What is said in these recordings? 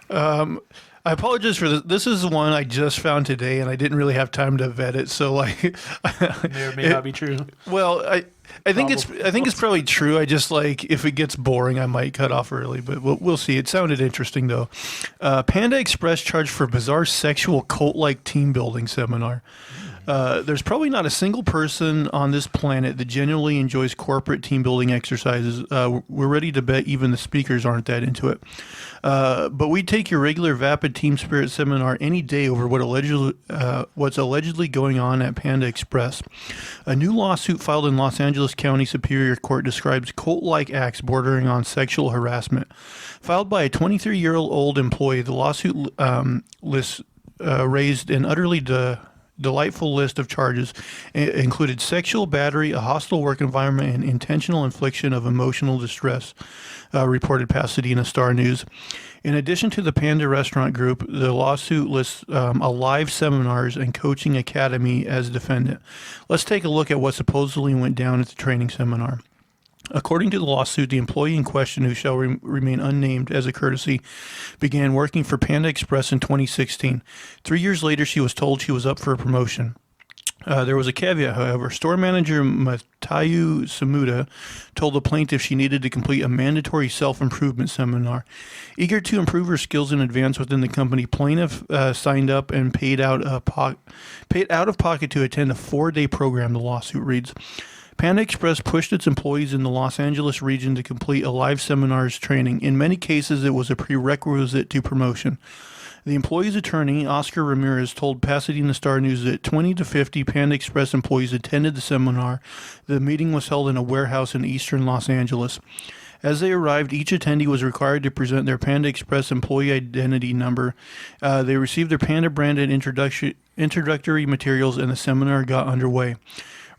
I apologize for this. This is one I just found today, and I didn't really have time to vet it. So, like, May or may not be true. well, I think it's probably true. I just like if it gets boring, I might cut off early, but we'll see. It sounded interesting though. Panda Express charged for bizarre sexual cult-like team building seminar. There's probably not a single person on this planet that genuinely enjoys corporate team building exercises. We're ready to bet even the speakers aren't that into it. But we take your regular vapid team spirit seminar any day over what's allegedly going on at Panda Express. A new lawsuit filed in Los Angeles County Superior Court describes cult-like acts bordering on sexual harassment. Filed by a 23-year-old employee, the lawsuit lists raised an utterly delightful list of charges. It included sexual battery, a hostile work environment, and intentional infliction of emotional distress, reported Pasadena Star News. In addition to the Panda Restaurant Group, the lawsuit lists Alive Seminars and Coaching Academy as defendant. Let's take a look at what supposedly went down at the training seminar. According to the lawsuit, the employee in question, who shall remain unnamed as a courtesy, began working for Panda Express in 2016. 3 years later, she was told she was up for a promotion. There was a caveat, however. Store manager Matayu Samuda told the plaintiff she needed to complete a mandatory self-improvement seminar. Eager to improve her skills in advance within the company, plaintiff signed up and paid out of pocket to attend a 4-day program, the lawsuit reads. Panda Express pushed its employees in the Los Angeles region to complete Alive Seminars training. In many cases, it was a prerequisite to promotion. The employee's attorney, Oscar Ramirez, told Pasadena Star News that 20 to 50 Panda Express employees attended the seminar. The meeting was held in a warehouse in eastern Los Angeles. As they arrived, each attendee was required to present their Panda Express employee identity number. They received their Panda-branded introductory materials, and the seminar got underway.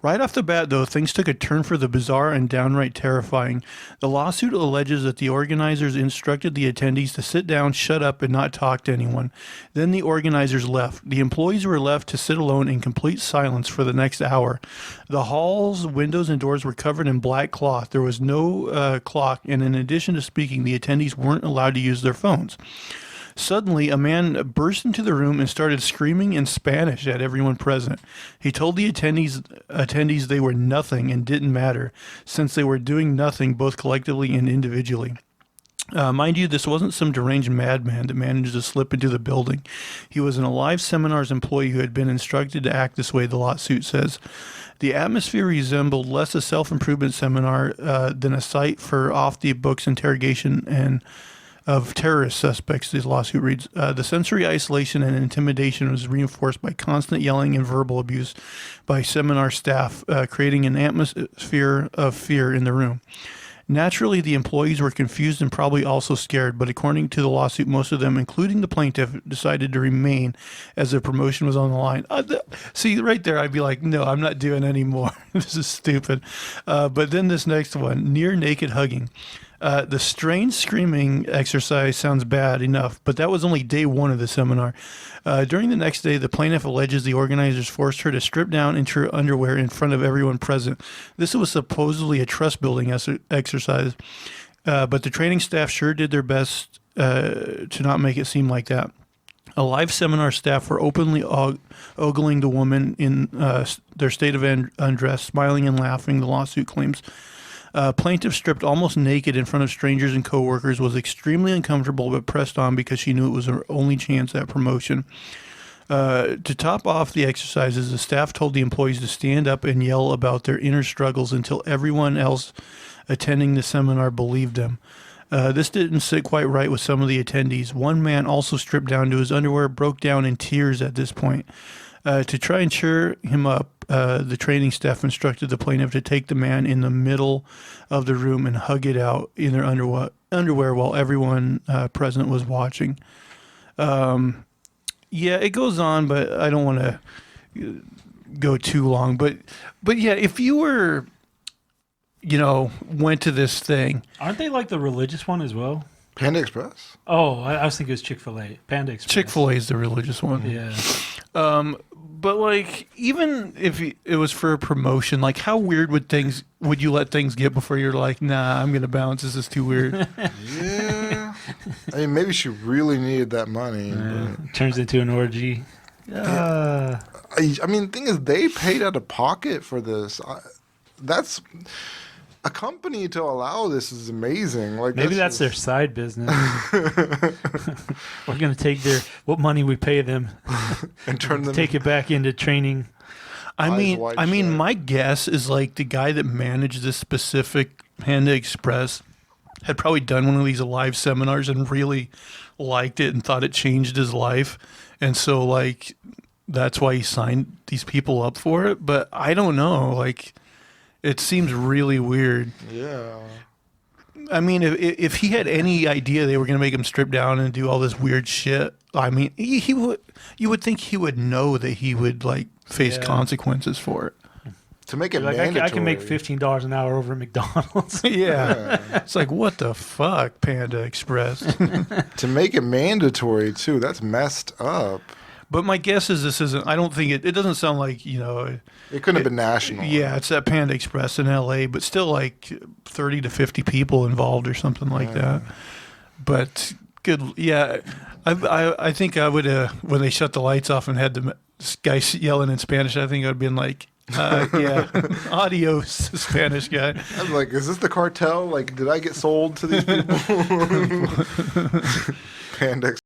Right off the bat, though, things took a turn for the bizarre and downright terrifying. The lawsuit alleges that the organizers instructed the attendees to sit down, shut up, and not talk to anyone. Then the organizers left. The employees were left to sit alone in complete silence for the next hour. The hall's windows and doors were covered in black cloth. There was no clock, and in addition to speaking, the attendees weren't allowed to use their phones. Suddenly, a man burst into the room and started screaming in Spanish at everyone present. He told the attendees they were nothing and didn't matter, since they were doing nothing both collectively and individually. Mind you, this wasn't some deranged madman that managed to slip into the building. He was an Alive Seminars employee who had been instructed to act this way, the lawsuit says. The atmosphere resembled less a self-improvement seminar than a site for off-the-books interrogation and of terrorist suspects, this lawsuit reads. The sensory isolation and intimidation was reinforced by constant yelling and verbal abuse by seminar staff, creating an atmosphere of fear in the room. Naturally, the employees were confused and probably also scared, but according to the lawsuit, most of them, including the plaintiff, decided to remain as their promotion was on the line. See, right there, I'd be like, no, I'm not doing any more. This is stupid. But then this next one, near naked hugging. The strange screaming exercise sounds bad enough, but that was only day one of the seminar. During the next day, the plaintiff alleges the organizers forced her to strip down into her underwear in front of everyone present. This was supposedly a trust-building exercise, but the training staff sure did their best to not make it seem like that. Alive Seminar staff were openly ogling the woman in their state of undress, smiling and laughing, the lawsuit claims. Plaintiff, stripped almost naked in front of strangers and coworkers, was extremely uncomfortable but pressed on because she knew it was her only chance at promotion. To top off the exercises, the staff told the employees to stand up and yell about their inner struggles until everyone else attending the seminar believed them. This didn't sit quite right with some of the attendees. One man, also stripped down to his underwear, broke down in tears at this point. To try and cheer him up, the training staff instructed the plaintiff to take the man in the middle of the room and hug it out in their underwear while everyone present was watching. Yeah, it goes on, but I don't want to go too long. But yeah, if you were, went to this thing. Aren't they like the religious one as well? Panda Express? Oh, I was thinking it was Chick-fil-A. Panda Express. Chick-fil-A is the religious one. Yeah. But like, even if it was for a promotion, like how weird would you let things get before you're like, nah, I'm gonna bounce. This is too weird. Yeah. I mean, maybe she really needed that money. Turns into an orgy. I mean, the thing is, they paid out of pocket for this. That's a company to allow this is amazing. Like maybe that's their side business. We're gonna take what money we pay them and turn them take it back into training. I mean, shut. my guess is like the guy that managed this specific Panda Express had probably done one of these live seminars and really liked it and thought it changed his life, and so like that's why he signed these people up for it. But I don't know, like it seems really weird. Yeah. I mean, if he had any idea they were going to make him strip down and do all this weird shit, I mean, he would. You would think he would know that he would like face consequences for it. To make it Like mandatory. I can make $15 an hour over at McDonald's. Yeah. It's like, what the fuck, Panda Express? To make it mandatory too. That's messed up. But my guess is this isn't. I don't think it doesn't sound like It couldn't have been national. Yeah, it's that Panda Express in L.A., but still like 30 to 50 people involved or something like that. But good, yeah. I think I would when they shut the lights off and had the guy yelling in Spanish. I think I'd been like, yeah, adios, Spanish guy. I'm like, is this the cartel? Like, did I get sold to these people? Panda